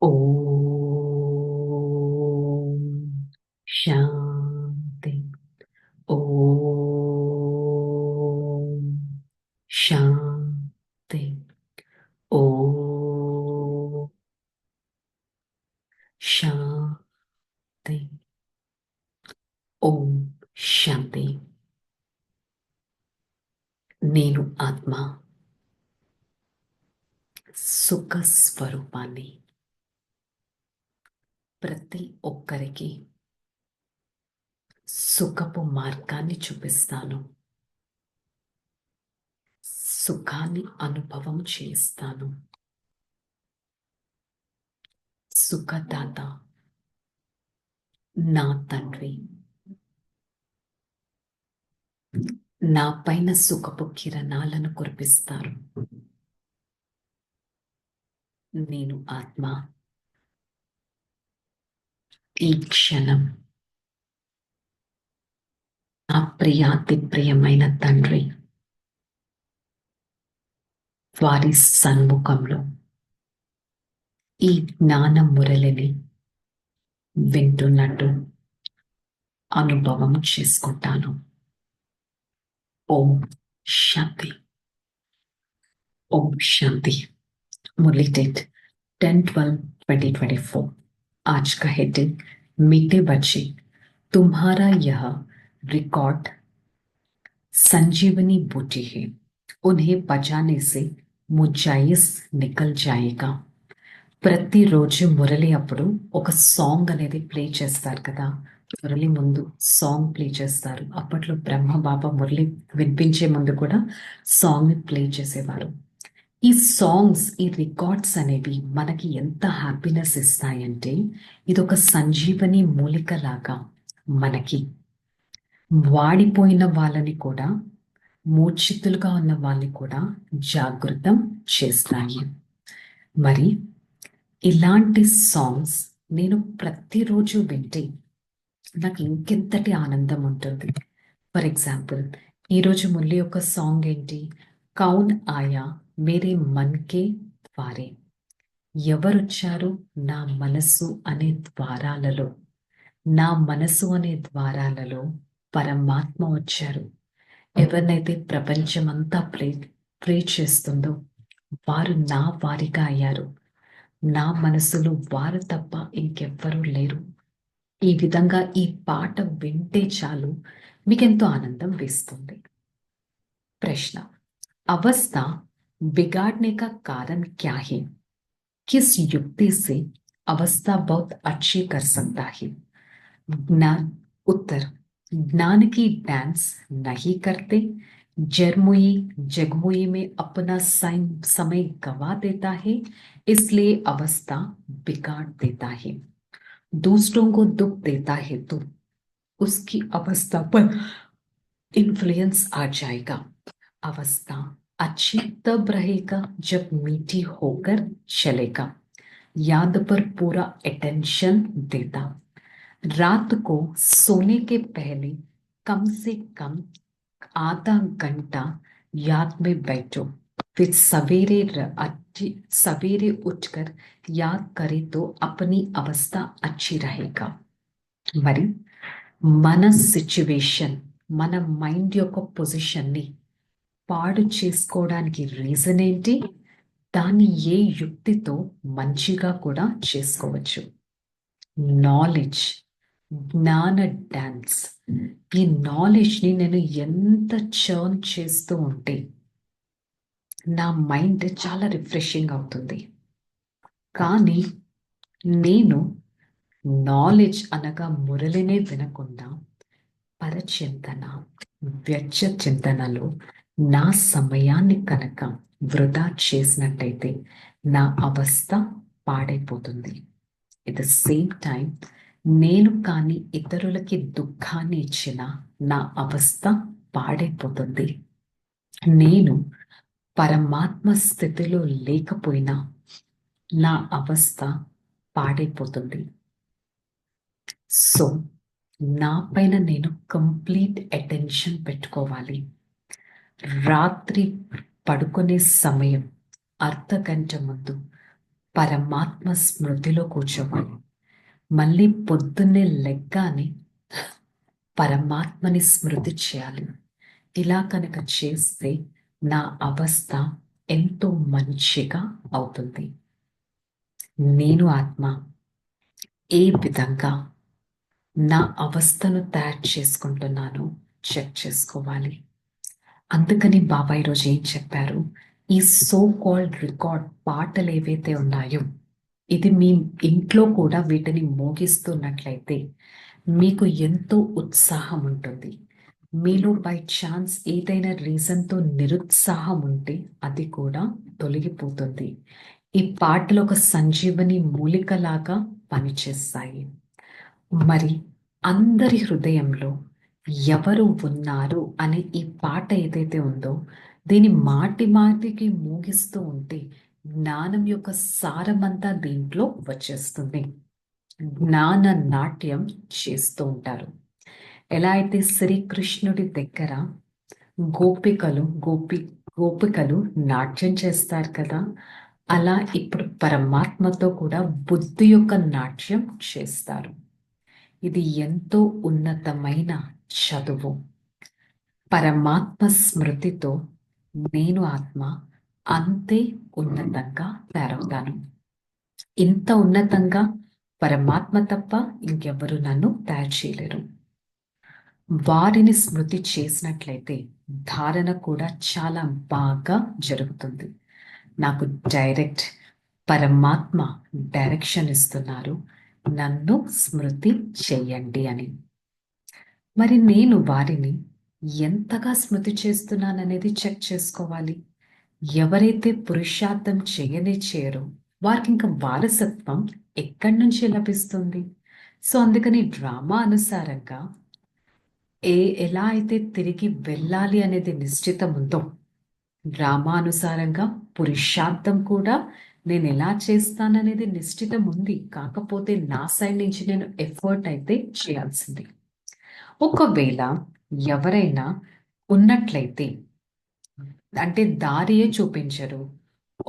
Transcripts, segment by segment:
ఓం శాంతి. ఓం శాంతి. ఓం శాంతి. ఓం శాంతి. నేను ఆత్మ సుఖ స్వరూపాన్ని. ప్రతి ఒక్కరికి సుఖపు మార్గాన్ని చూపిస్తాను. సుఖాన్ని అనుభవం చేస్తాను. సుఖదాత నా తండ్రి నా పైన సుఖపు కిరణాలను కురిపిస్తారు. నేను ఆత్మ ఈ క్షణం నా ప్రియాతి ప్రియమైన తండ్రి వారి సన్ముఖంలో ఈ జ్ఞాన మురళిని వింటున్నట్టు అనుభవం చేసుకుంటాను. ఓం శాంతి. ఓం శాంతి. मुरली डेट 10/12/2024। आज का हेडिंग मीठे बच्चे, तुम्हारा यह रिकॉर्ड संजीवनी बूटी है, उन्हें बजाने से मुजाइस निकल जाएगा। ప్రతిరోజు మురళి అప్పుడు ఒక సాంగ్ అనేది ప్లే చేస్తారు కదా. మురళి ముందు సాంగ్ ప్లే చేస్తారు. అప్పట్లో బ్రహ్మ బాబా మురళి వినిపించే ముందు కూడా సాంగ్ ని ప్లే చేసేవారు. ఈ సాంగ్స్, ఈ రికార్డ్స్ అనేవి మనకి ఎంత హ్యాపీనెస్ ఇస్తాయంటే, ఇది ఒక సంజీవని మూలిక లాగా మనకి వాడిపోయిన వాళ్ళని కూడా, మూర్ఛితులుగా ఉన్న వాళ్ళని కూడా జాగృతం చేస్తాయి. మరి ఇలాంటి సాంగ్స్ నేను ప్రతిరోజు వింటే నాకు ఇంకెంతటి ఆనందం ఉంటుంది. ఫర్ ఎగ్జాంపుల్, ఈరోజు మురళి యొక్క సాంగ్ ఏంటి? కౌన్ ఆయా మేరే మన్కే ద్వారే. ఎవరొచ్చారు నా మనస్సు అనే ద్వారాలలో? నా మనసు అనే ద్వారాలలో పరమాత్మ వచ్చారు. ఎవరినైతే ప్రపంచమంతా ప్రే చేస్తుందో వారు నా వారిగా అయ్యారు. నా మనసులో వారు తప్ప ఇంకెవ్వరూ లేరు. ఈ విధంగా ఈ పాట వింటే చాలు మీకెంతో ఆనందం వేస్తుంది. ప్రశ్న: अवस्था बिगाड़ने का कारण क्या है? किस युक्ति से अवस्था बहुत अच्छी कर सकता है? ज्ञान. उत्तर: ज्ञान की डांस नहीं करते, जरमुई जगमुई में अपना समय गवा देता है, इसलिए अवस्था बिगाड़ देता है। दूसरों को दुख देता है तो उसकी अवस्था पर इन्फ्लुएंस आ जाएगा। अवस्था अच्छी तब रहेगा जब मीठी होकर चलेगा, याद पर पूरा अटेंशन देता, रात को सोने के पहले कम से कम आधा घंटा याद में बैठो, फिर सवेरे उठकर याद करे तो अपनी अवस्था अच्छी रहेगा। మరి మన సిచ్యువేషన్, మన మైండ్ యొక్క పొజిషన్ని పాడు చేసుకోవడానికి రీజన్ ఏంటి? దాన్ని ఏ యుక్తితో మంచిగా కూడా చేసుకోవచ్చు. నాలెడ్జ్, జ్ఞాన డాన్స్. ఈ నాలెడ్జ్ని నేను ఎంత చర్న్ చేస్తూ ఉంటే నా మైండ్ చాలా రిఫ్రెషింగ్ అవుతుంది. కానీ నేను నాలెడ్జ్ అనగా మురళినే వినకుండా పరచింతన, వ్యర్థ చింతనలో నా సమయాన్ని కనుక వృధా చేసినట్టయితే నా అవస్థ పాడైపోతుంది. ఎట్ ద సేమ్ టైం నేను కానీ ఇతరులకి దుఃఖాన్ని ఇచ్చిన నా అవస్థ పాడైపోతుంది. నేను పరమాత్మ స్థితిలో లేకపోయినా నా అవస్థ పాడైపోతుంది. సో నా పైన నేను కంప్లీట్ అటెన్షన్ పెట్టుకోవాలి. రాత్రి పడుకునే సమయం అర్ధ గంట ముందు పరమాత్మ స్మృతిలో కూర్చోవాలి. మళ్ళీ పొద్దున్నే లెగ్గానే పరమాత్మని స్మృతి చేయాలి. ఇలా కనుక చేస్తే నా అవస్థ ఎంతో మంచిగా అవుతుంది. నేను ఆత్మ ఏ విధంగా నా అవస్థను తయారు చేసుకుంటున్నానో చెక్ చేసుకోవాలి. అందుకని బాబా ఈరోజు ఏం చెప్పారు, ఈ సో కాల్డ్ రికార్డ్ పాటలు ఏవైతే ఉన్నాయో ఇది మీ ఇంట్లో కూడా వీటిని మోగిస్తున్నట్లయితే మీకు ఎంతో ఉత్సాహం ఉంటుంది. మీలో బై ఛాన్స్ ఏదైనా రీజన్తో నిరుత్సాహం ఉంటే అది కూడా తొలగిపోతుంది. ఈ పాటలు ఒక సంజీవని మూలికలాగా పనిచేస్తాయి. మరి అందరి హృదయంలో ఎవరు ఉన్నారు అనే ఈ పాట ఏదైతే ఉందో దీని మాటి మాటికి మోగిస్తూ ఉంటే జ్ఞానం యొక్క సారమంతా దీంట్లో వచ్చేస్తుంది. జ్ఞాన నాట్యం చేస్తూ ఉంటారు. ఎలా అయితే శ్రీకృష్ణుడి దగ్గర గోపికలు నాట్యం చేస్తారు కదా, అలా ఇప్పుడు పరమాత్మతో కూడా బుద్ధి యొక్క నాట్యం చేస్తారు. ఇది ఎంతో ఉన్నతమైన చదువు. పరమాత్మ స్మృతితో నేను ఆత్మ అంతే ఉన్నతంగా తయారవుతాను. ఇంత ఉన్నతంగా పరమాత్మ తప్ప ఇంకెవరు నన్ను తయారు చేయలేరు. వారిని స్మృతి చేసినట్లయితే ధారణ కూడా చాలా బాగా జరుగుతుంది. నాకు డైరెక్ట్ పరమాత్మ డైరెక్షన్ ఇస్తున్నారు, నన్ను స్మృతి చెయ్యండి అని. మరి నేను వారిని ఎంతగా స్మృతి చేస్తున్నాననేది చెక్ చేసుకోవాలి. ఎవరైతే పురుషార్థం చేయరో వారికి ఇంకా వారసత్వం ఎక్కడి నుంచి లభిస్తుంది? సో అందుకని డ్రామా అనుసారంగా ఎలా అయితే తిరిగి వెళ్ళాలి అనేది నిశ్చితం ఉందో, డ్రామా అనుసారంగా పురుషార్థం కూడా నేను ఎలా చేస్తాననేది నిశ్చితం ఉంది. కాకపోతే నా సైడ్ నుంచి నేను ఎఫర్ట్ అయితే చేయాల్సింది. ఒకవేళ ఎవరైనా ఉన్నట్లయితే అంటే దారియే చూపించరు.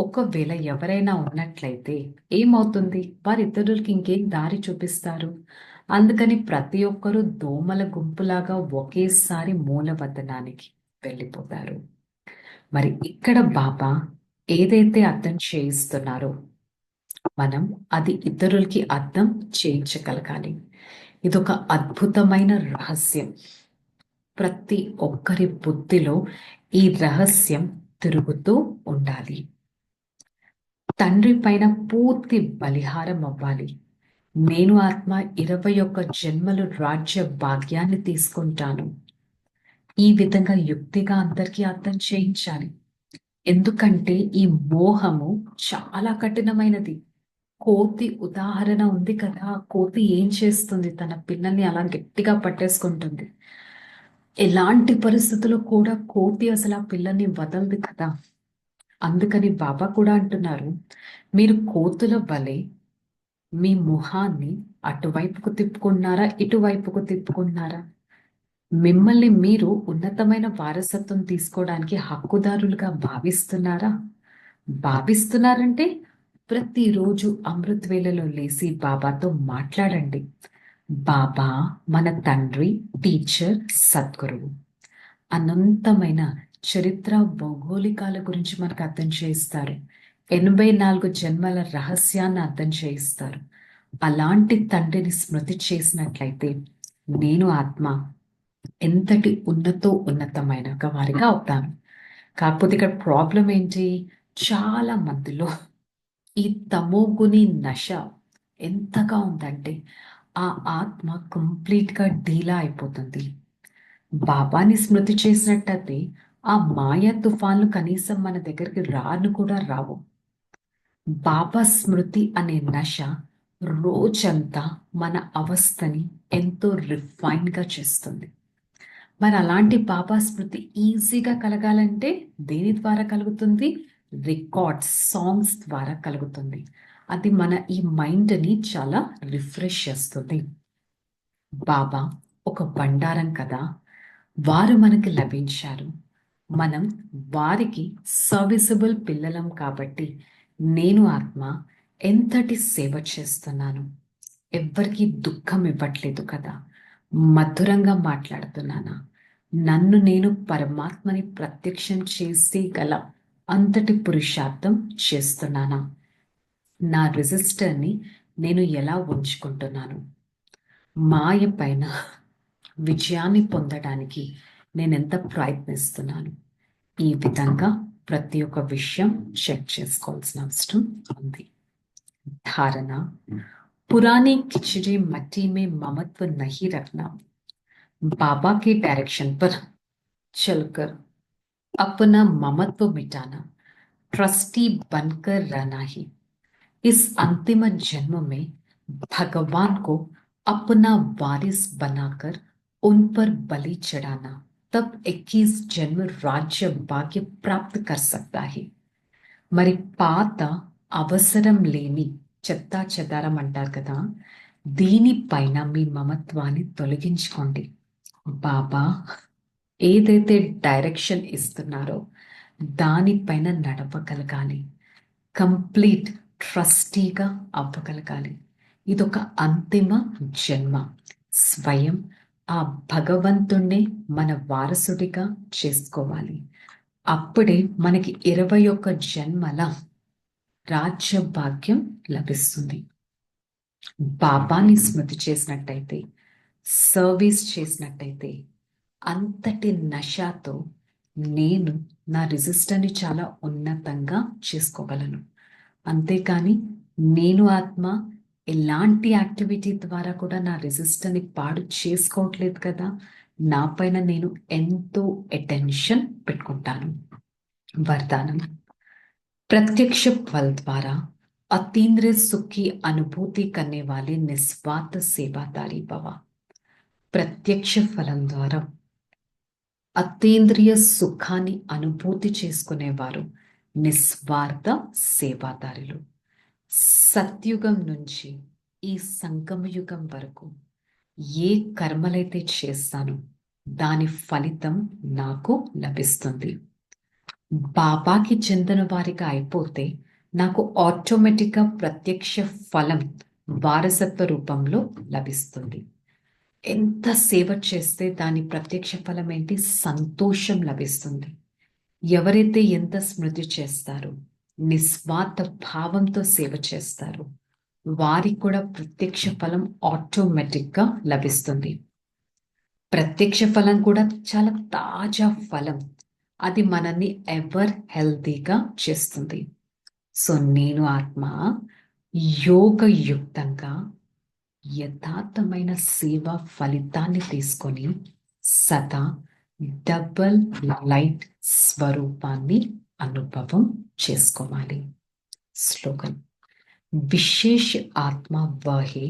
ఒకవేళ ఎవరైనా ఉన్నట్లయితే ఏమవుతుంది, వారిద్దరికి ఇంకేం దారి చూపిస్తారు? అందుకని ప్రతి ఒక్కరూ దోమల గుంపులాగా ఒకేసారి మూలవతనానికి వెళ్ళిపోతారు. మరి ఇక్కడ బాబా ఏదైతే అర్థం చేయిస్తున్నారో మనం అది ఇతరులకి అర్థం చేయించగలగాలి. ఇదొక అద్భుతమైన రహస్యం. ప్రతి ఒక్కరి బుద్ధిలో ఈ రహస్యం తిరుగుతూ ఉండాలి. తండ్రి పైన పూర్తి బలిహారం అవ్వాలి. నేను ఆత్మ 21 జన్మలు రాజ్య భాగ్యాన్ని తీసుకుంటాను. ఈ విధంగా యుక్తిగా అందరికీ అర్థం చేయించాలి. ఎందుకంటే ఈ మోహము చాలా కఠినమైనది. కోతి ఉదాహరణ ఉంది కదా, కోతి ఏం చేస్తుంది, తన పిల్లల్ని అలా గట్టిగా పట్టేసుకుంటుంది. ఎలాంటి పరిస్థితుల్లో కూడా కోతి అసలు ఆ పిల్లల్ని వదలదు కదా. అందుకని బాబా కూడా అంటున్నారు, మీరు కోతుల వలె మీ ముఖాన్ని అటువైపుకు తిప్పుకున్నారా, ఇటువైపుకు తిప్పుకున్నారా? మిమ్మల్ని మీరు ఉన్నతమైన వారసత్వం తీసుకోవడానికి హక్కుదారులుగా భావిస్తున్నారా? భావిస్తున్నారంటే ప్రతిరోజు అమృత్ వేళలో లేసి బాబాతో మాట్లాడండి. బాబా మన తండ్రి, టీచర్, సద్గురువు. అనంతమైన చరిత్ర భౌగోళికాల గురించి మనకు అర్థం చేయిస్తారు. 84 జన్మల రహస్యాన్ని అర్థం చేయిస్తారు. అలాంటి తండ్రిని స్మృతి చేసినట్లయితే నేను ఆత్మ ఎంతటి ఉన్నతమైన వారిగా అవుతాను. కాకపోతే ఇక్కడ ప్రాబ్లం ఏంటి, చాలా మందిలో ఈ తమోగుని నశ ఎంతగా ఉందంటే ఆ ఆత్మ కంప్లీట్గా డీలా అయిపోతుంది. బాబాని స్మృతి చేసినట్టయితే ఆ మాయా తుఫాన్లు కనీసం మన దగ్గరికి కూడా రావు. బాబా స్మృతి అనే నశ రోజంతా మన అవస్థని ఎంతో రిఫైన్గా చేస్తుంది. మరి అలాంటి బాబా స్మృతి ఈజీగా కలగాలంటే దేని ద్వారా కలుగుతుంది? రికార్డ్స్, సాంగ్స్ ద్వారా కలుగుతుంది. అది మన ఈ మైండ్ని చాలా రిఫ్రెష్ చేస్తుంది. బాబా ఒక బండారం కదా, వారు మనకి లభించారు. మనం వారికి సర్వీసబుల్ పిల్లలం కాబట్టి నేను ఆత్మ ఎంతటి సేవ చేస్తున్నాను, ఎవ్వరికీ దుఃఖం ఇవ్వట్లేదు కదా, మధురంగా మాట్లాడుతున్నానా, నన్ను నేను పరమాత్మని ప్రత్యక్షం చేసి గల అంతటి పురుషార్థం చేస్తున్నానా, నా రిజిస్టర్ని నేను ఎలా ఉంచుకుంటున్నాను, మాయ పైన విజయాన్ని పొందడానికి నేను ఎంత ప్రయత్నిస్తున్నాను. ఈ విధంగా ప్రతి ఒక్క విషయం చెక్ చేసుకోవాల్సిన అవసరం ఉంది. धारणा, पुरानी खिचड़ी मट्टी में ममत्व नहीं रखना, बाबा के डायरेक्शन पर चलकर अपना ममत्व मिटाना, ट्रस्टी बनकर रहना ही इस अंतिम जन्म में भगवान को अपना वारिस बनाकर उन पर बलि चढ़ाना, तब 21 जन्म राज्य भाग्य प्राप्त कर सकता है. మరి పాత అవసరం లేని చెత్తా చెదారం అంటారు కదా, దీనిపైన మీ మమత్వాన్ని తొలగించుకోండి. బాబా ఏదైతే డైరెక్షన్ ఇస్తున్నారో దానిపైన నడపగలగాలి, కంప్లీట్ ట్రస్టీగా అవ్వగలగాలి. ఇదొక అంతిమ జన్మ. స్వయం ఆ భగవంతుణ్ణే మన వారసుడిగా చేసుకోవాలి. అప్పుడే మనకి 21 జన్మల రాజ్య భాగ్యం లభిస్తుంది. బాబాని స్మృతి చేసినట్టయితే, సర్వీస్ చేసినట్టయితే, అంతటి నషాతో నేను నా రిజిస్టర్ని చాలా ఉన్నతంగా చేసుకోగలను. అంతేకాని నేను ఆత్మ ఎలాంటి యాక్టివిటీ ద్వారా కూడా నా రిజిస్టర్ని పాడు చేసుకోవట్లేదు కదా, నా పైన నేను ఎంతో అటెన్షన్ పెట్టుకుంటాను. वरदानम, प्रत्यक्ष फल द्वारा अतीन्द्रिय सुख की अनुभूति करने वाले निस्वार्थ सेवादारी भव. ప్రత్యక్ష ఫలం ద్వారా అతీంద్రియ సుఖాన్ని అనుభూతి చేసుకునేవారు నిస్వార్థ సేవాదారులు. సత్యుగం నుంచి ఈ సంగమయుగం వరకు ఏ కర్మలైతే చేస్తానో దాని ఫలితం నాకు లభిస్తుంది. బాబాకి చెందిన వారిగా అయిపోతే నాకు ఆటోమేటిక్గా ప్రత్యక్ష ఫలం వారసత్వ రూపంలో లభిస్తుంది. ఎంత సేవ చేస్తే దాని ప్రత్యక్ష ఫలం ఏంటి? సంతోషం లభిస్తుంది. ఎవరైతే ఎంత స్మృతి చేస్తారో, నిస్వార్థ భావంతో సేవ చేస్తారో వారికి కూడా ప్రత్యక్ష ఫలం ఆటోమేటిక్గా లభిస్తుంది. ప్రత్యక్ష ఫలం కూడా చాలా తాజా ఫలం. అది మనల్ని ఎవర్ హెల్తీగా చేస్తుంది. సో నేను ఆత్మ యోగయుక్తంగా యథార్థమైన సేవ ఫలితాన్ని తీసుకొని సదా డబల్ లైట్ స్వరూపాన్ని అనుభవం చేసుకోవాలి. స్లోగన్, विशेष आत्मा वह है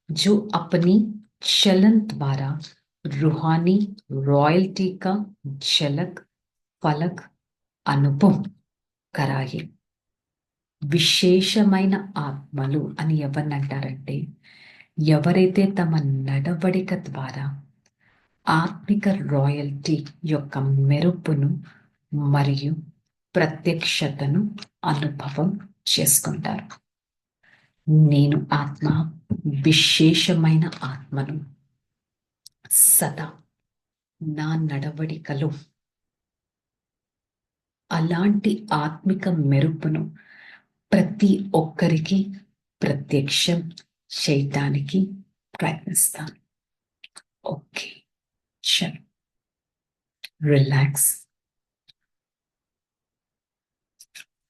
जो अपनी चलन द्वारा रूहानी रॉयल्टी का झलक फलक అనుభవం कराए. విశేషమైన ఆత్మలు అని ఎవరిని అంటారంటే, ఎవరైతే తమ నడవడిక ద్వారా ఆత్మిక రాయల్టీ యొక్క మెరుపును మరియు ప్రత్యక్షతను అనుభవం చేసుకుంటారు. నేను ఆత్మ విశేషమైన ఆత్మను. సదా నా నడవడికలో అలాంటి ఆత్మిక మెరుపును ప్రతి ఒక్కరికి ప్రత్యక్షం చేయటానికి ప్రయత్నిస్తాను. ఓకే, చలో రిలాక్స్.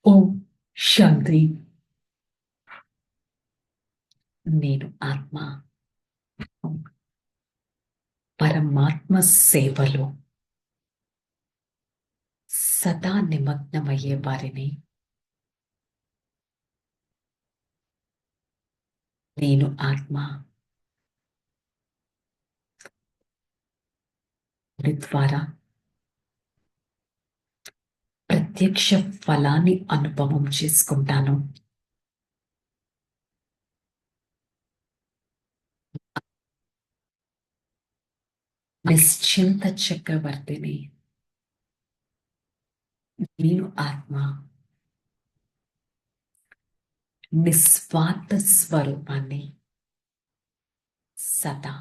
ఓం శాంతి. నేను ఆత్మ పరమాత్మ సేవలో సదా నిమగ్నమయ్యే వారిని నేను ఆత్మ ద్వారా ప్రత్యక్ష ఫలాన్ని అనుభవం చేసుకుంటాను. నిశ్చింత చక్రవర్తిని నేను ఆత్మ నిస్వార్థ స్వరూపాన్ని సదా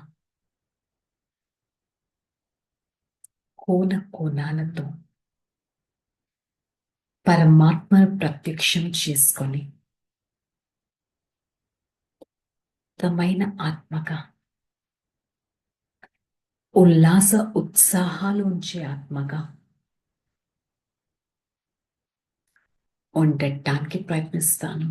కోన కోణాలతో పరమాత్మను ప్రత్యక్షం చేసుకొని తమైన ఆత్మగా ఉల్లాస ఉత్సాహాలు ఉంచే ఆత్మగా ఉండటానికి ప్రయత్నిస్తాను.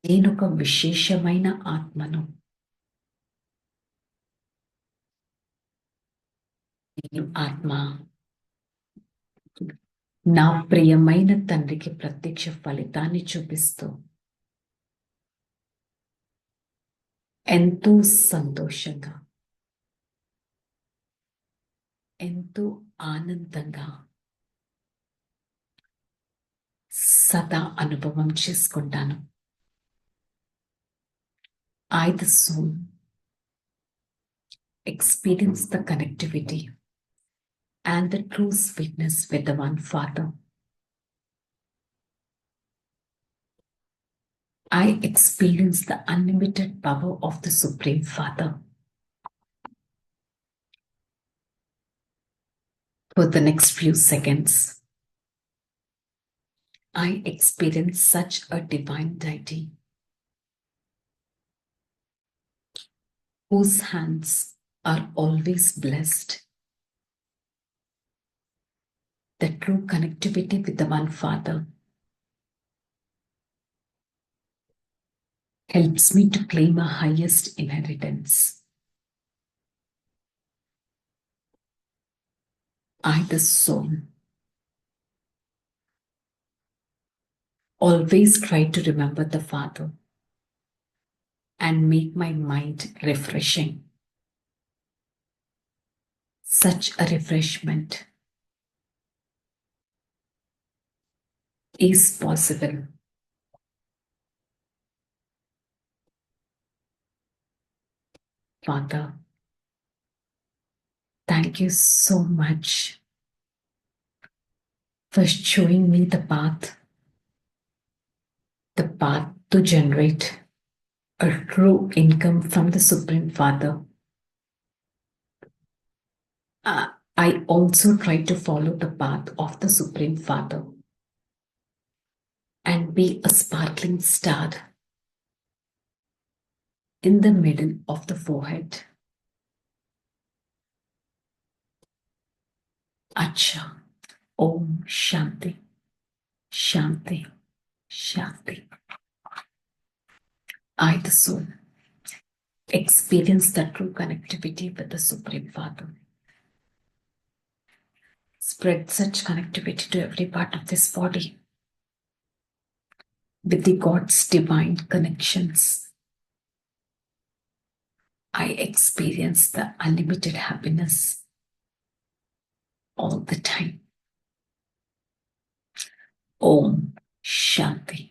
నేనొక విశేషమైన ఆత్మను. నేను ఆత్మ నా ప్రియమైన తండ్రికి ప్రత్యక్ష ఫలితాన్ని చూపిస్తూ ఎంతో సంతోషంగా, ఎంతో ఆనందంగా సదా అనుభవం చేసుకుంటాను. I, the soul, experience the connectivity and the true sweetness with the one Father. I experience the unlimited power of the Supreme Father. For the next few seconds, I experience such a divine deity whose hands are always blessed. The true connectivity with the one Father helps me to claim a highest inheritance. I, the soul, always try to remember the Father and make my mind refreshing. Such a refreshment is possible. Father, thank you so much for showing me the path to generate a true income from the Supreme Father. I also try to follow the path of the Supreme Father and be a sparkling star in the middle of the forehead. Acha. Om Shanti. Shanti. Shanti. I, the soul, experience the true connectivity with the Supreme Father. Spread such connectivity to every part of this body with the God's divine connections. I experience the unlimited happiness all the time. Om Shanti.